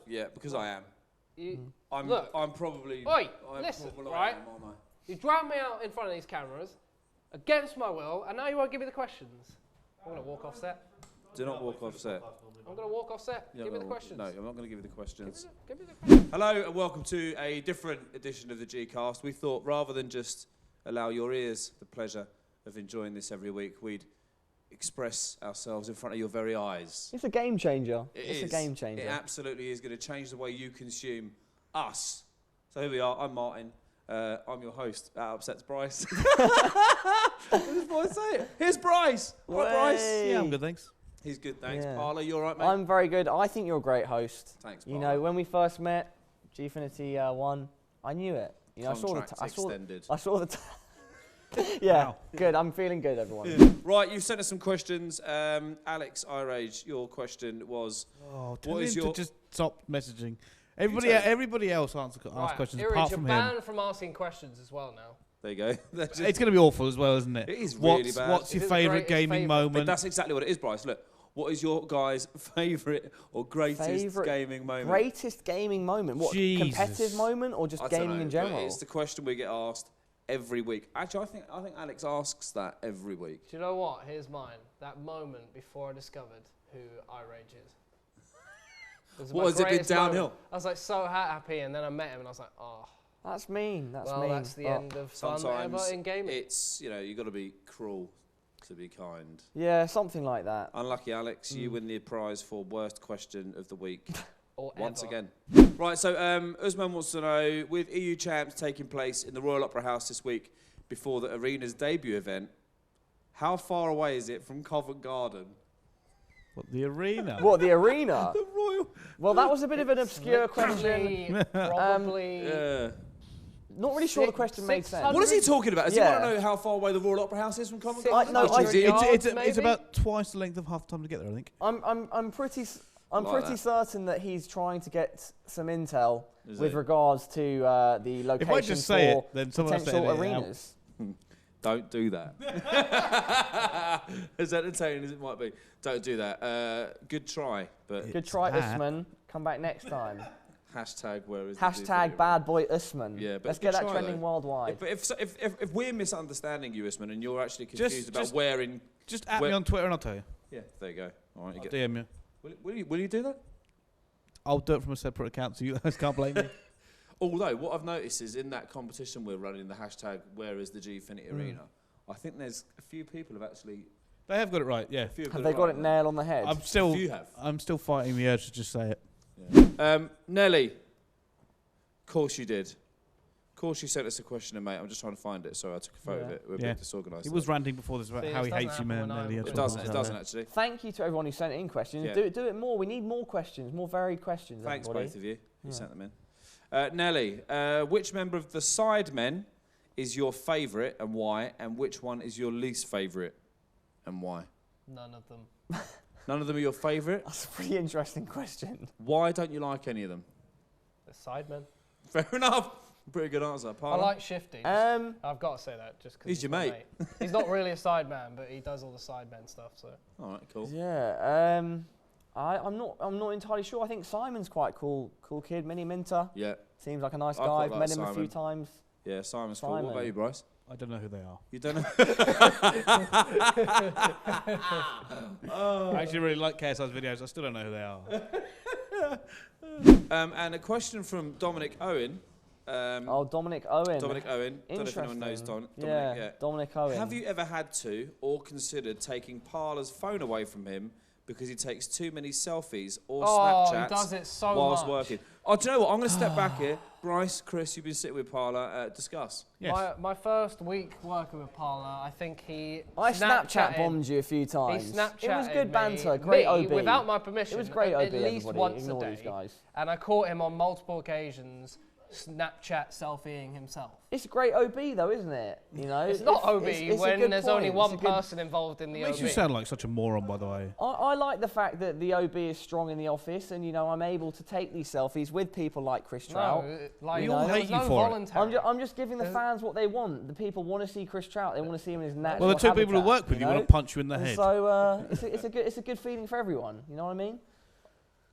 Yeah, because I am. I'm probably... Listen, right? You drag me out in front of these cameras against my will, and now you won't give me the questions. I'm going to walk off set. Do not walk off set. I'm going to walk off set. Give me the questions. No, I'm not going to give you the questions. Give me the questions. Hello and welcome to a different edition of the GCast. We thought rather than just allow your ears the pleasure of enjoying this every week, we'd express ourselves in front of your very eyes. It's a game changer. It's a game changer. It absolutely is going to change the way you consume us. So here we are. I'm Martin. I'm your host. That upsets Bryce. What does Bryce say it? Here's Bryce. Hi, Bryce. Yeah, I'm good, thanks. He's good, thanks. Yeah. Parla, you all right, mate? I'm very good. I think you're a great host. Thanks, You Parla. know, when we first met, Gfinity 1, I knew it. You know, Contract extended. I saw the yeah, wow. Good. I'm feeling good, everyone. Yeah. Right, you sent us some questions. Alex Irage, your question was, what is your... to just stop messaging. Everybody else asks questions apart from him. You're banned from asking questions as well now. There you go. It's going to be awful as well, isn't it? It is really bad. What's your favourite gaming moment? But that's exactly what it is, Bryce. Look, what is your guys' favourite or greatest gaming moment? Greatest gaming moment? What, competitive moment or just gaming in general? It's the question we get asked every week. Actually, I think Alex asks that every week. Do you know what? Here's mine. That moment before I discovered who Irage is. What, has it been downhill? Moment. I was like so happy, and then I met him, and I was like, oh. That's mean. That's mean. Well, that's the end of fun ever in gaming. It's, you know, you've got to be cruel to be kind. Yeah, something like that. Unlucky, Alex. You win the prize for worst question of the week. Or once ever. Again. Right, so Usman wants to know, with EU Champs taking place in the Royal Opera House this week before the Arena's debut event, how far away is it from Covent Garden? What, the Arena? What, the Arena? The Royal... Well, that was a bit of an obscure question. Probably... Yeah. Not really sure the question made sense. What is he talking about? Does he want to know how far away the Royal Opera House is from Covent Garden? It's about twice the length of half the time to get there, I think. I'm pretty certain that he's trying to get some intel with regards to the location if I just say it, then potential arenas. Don't do that. As entertaining as it might be, don't do that. Good try, but good try, Usman. Come back next time. Hashtag where is Hashtag bad boy Usman. Yeah, but let's get that trending worldwide. If we're misunderstanding you, Usman, and you're actually confused about where in... Just at me on Twitter and I'll tell you. Yeah, there you go. All right, I'll DM you. Will you do that? I'll do it from a separate account so you guys can't blame me. Although, what I've noticed is in that competition we're running, the hashtag where is the Gfinity Arena, I think there's a few people have actually... They have got it right, yeah. Have they got it nail on the head? I'm still fighting the urge to just say it. Yeah. Nelly, of course you did. Of course you sent us a question, mate. I'm just trying to find it. Sorry, I took a photo of it. We're a bit disorganised. He was ranting before this about how he hates you, man. Nelly, it doesn't actually. Thank you to everyone who sent in questions. Yeah. Do it more. We need more questions, more varied questions. Thanks, both of you. You sent them in. Nelly, which member of the Sidemen is your favourite and why? And which one is your least favourite and why? None of them. None of them are your favourite? That's a pretty interesting question. Why don't you like any of them? The Sidemen. Fair enough. Pretty good answer. I like Shifty. I've got to say that just because he's your mate. He's not really a sideman, but he does all the Sidemen stuff. So. All right, cool. Yeah. I'm not entirely sure. I think Simon's quite cool kid. Mini Minter. Yeah. Seems like a nice guy. I've met him a few times. Yeah, Simon's cool. What about you, Bryce? I don't know who they are. You don't know? I actually really like KSI's videos. I still don't know who they are. And a question from Dominic Owen. Dominic Owen. Dominic Owen. Don't know if anyone knows Dominic. Yeah, Dominic Owen. Have you ever had to or considered taking Parla's phone away from him because he takes too many selfies or Snapchats he does it so whilst much. working? Oh, do you know what? I'm going to step back here. Bryce, Chris, you've been sitting with Parla. Discuss. Yes. My first week working with Parla, I think I Snapchat bombed you a few times. He Snapchatted It was good banter, great OB. Without my permission. It was great OB, at least once a day. These guys. And I caught him on multiple occasions Snapchat selfieing himself. It's great OB though, isn't it? You know, it's not OB when there's only one person involved in the OB. Makes you sound like such a moron, by the way. I like the fact that the OB is strong in the office, and you know I'm able to take these selfies with people like Chris Trout. Like we all hate you for it. I'm just giving the fans what they want. The people want to see Chris Trout. They want to see him in his natural. Well, the two people who work with you want to punch you in the head. So it's a good feeling for everyone. You know what I mean?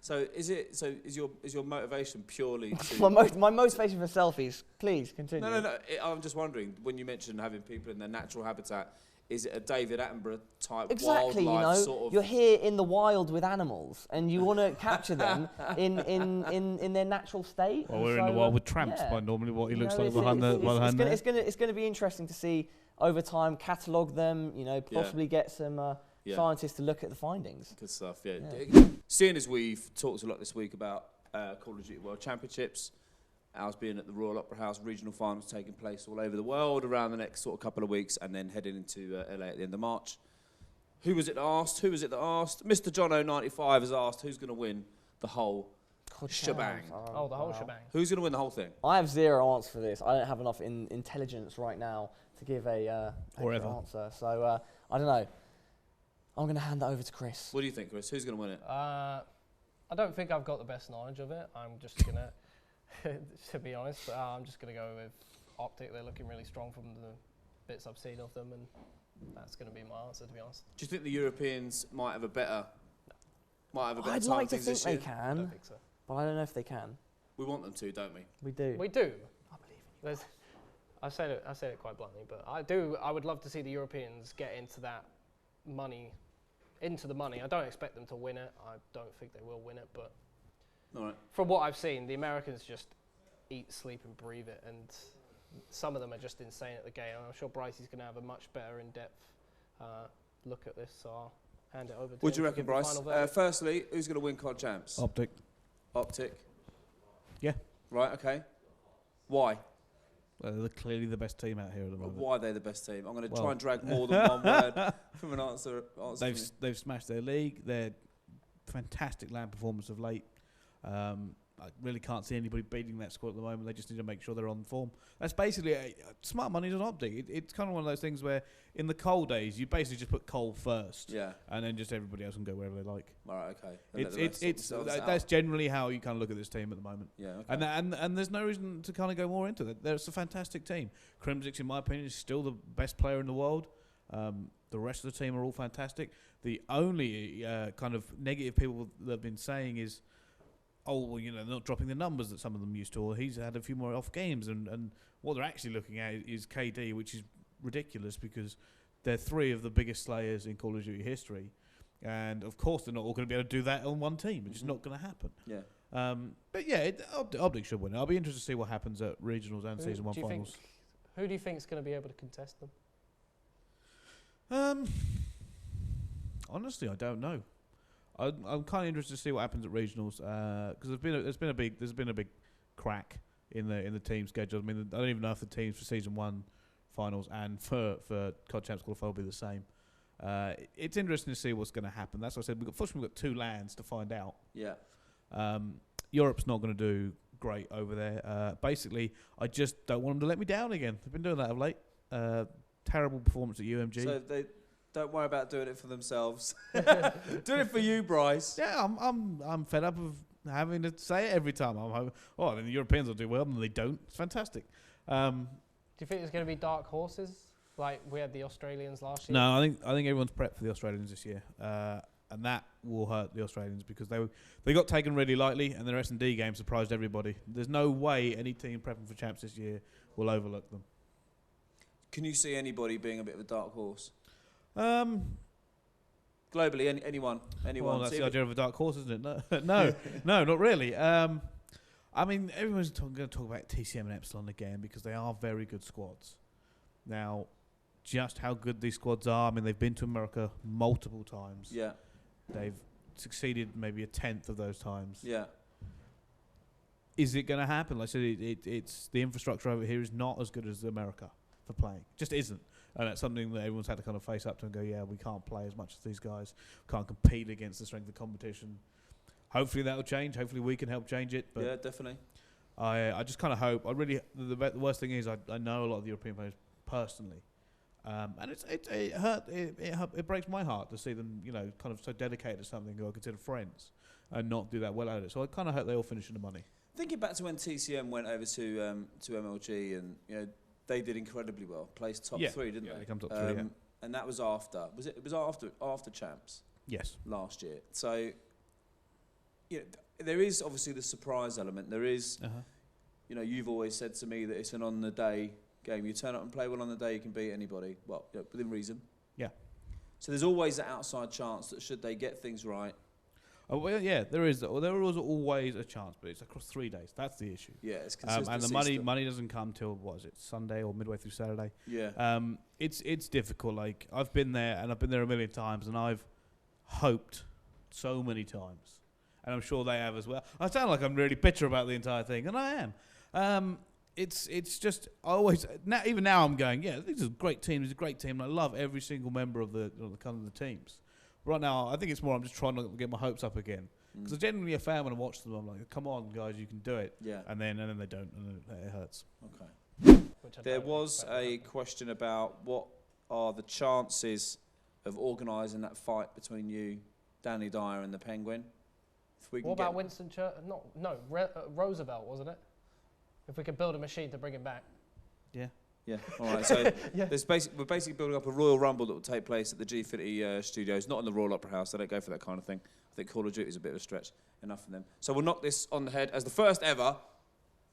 So is your motivation purely to... my motivation for selfies, please continue. No. I'm just wondering, when you mentioned having people in their natural habitat, is it a David Attenborough type wildlife sort of... You're here in the wild with animals, and you want to capture them in their natural state. Well, we're in the wild with tramps by normally what he looks like behind there. It's going to be interesting to see over time, catalogue them, possibly get some scientists to look at the findings. Good stuff, yeah. Seeing as we've talked a lot this week about Call of Duty World Championships, ours being at the Royal Opera House, regional finals taking place all over the world around the next sort of couple of weeks, and then heading into LA at the end of March. Who was it that asked? Mr. John O95 has asked who's going to win the whole shebang. The whole shebang. Who's going to win the whole thing? I have zero answer for this. I don't have enough intelligence right now to give a answer. So I don't know. I'm going to hand that over to Chris. What do you think, Chris? Who's going to win it? I don't think I've got the best knowledge of it. I'm just going to... to be honest, I'm just going to go with Optic. They're looking really strong from the bits I've seen of them, and that's going to be my answer, to be honest. Do you think the Europeans might have a better I'd time like to things think this they year? can, I don't think so. but I don't know if they can. We want them to, don't we? We do. We do. I believe in you. I said it quite bluntly, but I would love to see the Europeans get into the money. I don't expect them to win it. I don't think they will win it, but all right. From what I've seen, the Americans just eat, sleep, and breathe it, and some of them are just insane at the game. I'm sure Brycey's going to have a much better in-depth look at this, so I'll hand it over to him. What do you reckon, Bryce? Firstly, who's going to win COD Champs? Optic. Yeah. Right, okay. Why? Well, they're clearly the best team out here at the moment. Why are they the best team? I'm going to try and drag more than one word from an answer. They've smashed their league. They're fantastic land performance of late. I really can't see anybody beating that squad at the moment. They just need to make sure they're on form. That's basically smart money's on Optic. It's kind of one of those things where in the cold days you basically just put Cole first, and then just everybody else can go wherever they like. All right, okay. That's generally how you kind of look at this team at the moment. Yeah, okay. And there's no reason to kind of go more into it. There's a fantastic team. Crimsix, in my opinion, is still the best player in the world. The rest of the team are all fantastic. The only kind of negative people that have been saying is, not dropping the numbers that some of them used to, or he's had a few more off games, and what they're actually looking at is KD, which is ridiculous because they're three of the biggest slayers in Call of Duty history, and of course they're not all going to be able to do that on one team. It's just not going to happen. Yeah. But yeah, Optic should win. I'll be interested to see what happens at regionals and season 1 finals. Who do you think is going to be able to contest them? Honestly, I don't know. I'm kind of interested to see what happens at regionals because there's been a big crack in the team schedule. I mean, I don't even know if the teams for season 1 finals and for COD Champs qualifier will be the same. It's interesting to see what's going to happen. That's what I said. Fortunately, we've got 2 lands to find out. Yeah. Europe's not going to do great over there. Basically, I just don't want them to let me down again. They've been doing that of late. Terrible performance at UMG. So they don't worry about doing it for themselves. Do it for you, Bryce. Yeah, I'm fed up of having to say it every time. I'm hoping, then the Europeans will do well, and they don't. It's fantastic. Do you think there's going to be dark horses like we had the Australians last year? No, I think everyone's prepped for the Australians this year, and that will hurt the Australians because they got taken really lightly, and their S&D game surprised everybody. There's no way any team prepping for champs this year will overlook them. Can you see anybody being a bit of a dark horse? Globally, anyone. Well, that's the idea of a dark horse, isn't it? No, not really. I mean, everyone's going to talk about TCM and Epsilon again because they are very good squads. Now, just how good these squads are, I mean, they've been to America multiple times. Yeah. They've succeeded maybe a 10th of those times. Yeah. Is it going to happen? Like I said, it's the infrastructure over here is not as good as America for playing. Just isn't. And that's something that everyone's had to kind of face up to and go, yeah, we can't play as much as these guys. We can't compete against the strength of the competition. Hopefully that will change. Hopefully we can help change it. But yeah, definitely. I just kind of hope. The worst thing is I know a lot of the European players personally. And it breaks my heart to see them, kind of so dedicated to something who I consider friends and not do that well at it. So I kind of hope they all finish in the money. Thinking back to when TCM went over to MLG and they did incredibly well, placed top 3, didn't they? They come top 3. Yeah. And that was after. It was after champs. Yes. Last year. So there is obviously the surprise element. There is, you've always said to me that it's an on-the-day game. You turn up and play well on the day, you can beat anybody. Well, within reason. Yeah. So there's always an outside chance that should they get things right. Oh, well, yeah, there is. There is always a chance, but it's across 3 days. That's the issue. Yeah, it's consistency. And the money doesn't come till, what is it, Sunday or midway through Saturday? Yeah. It's difficult. Like, I've been there, and I've been there a million times, and I've hoped so many times. And I'm sure they have as well. I sound like I'm really bitter about the entire thing, and I am. It's just, I always, even now I'm going, yeah, this is a great team. It's a great team. And I love every single member of the teams. Right now, I think it's more I'm just trying to get my hopes up again. Because I'm genuinely a fan when I watch them. I'm like, come on, guys, you can do it. Yeah. And then they don't, and it hurts. Okay. There was a question about what are the chances of organising that fight between you, Danny Dyer, and the Penguin. If we can what about Winston Churchill? Roosevelt, wasn't it? If we could build a machine to bring him back. Yeah. Yeah, all right. So we're basically building up a Royal Rumble that will take place at the Gfinity studios, not in the Royal Opera House. They don't go for that kind of thing. I think Call of Duty is a bit of a stretch. Enough for them. So we'll knock this on the head as the first ever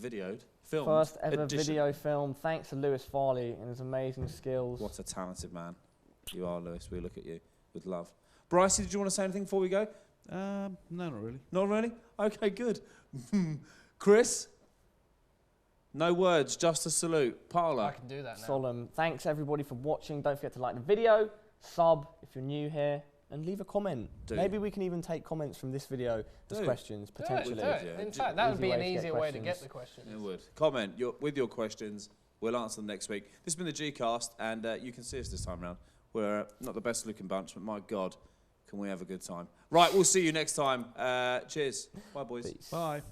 videoed film. First ever video film. Thanks to Lewis Farley and his amazing skills. What a talented man you are, Lewis. We look at you with love. Bryce, did you want to say anything before we go? No, not really. Not really? Okay, good. Chris? No words, just a salute. Parla. I can do that now. Solemn. Thanks everybody for watching. Don't forget to like the video, sub if you're new here, and leave a comment. Maybe we can even take comments from this video as questions, potentially. Do it. In fact, that would be an easier way to get the questions. It would. Comment with your questions. We'll answer them next week. This has been the GCast, and you can see us this time around. We're not the best looking bunch, but my God, can we have a good time. Right, we'll see you next time. Cheers. Bye, boys. Peace. Bye.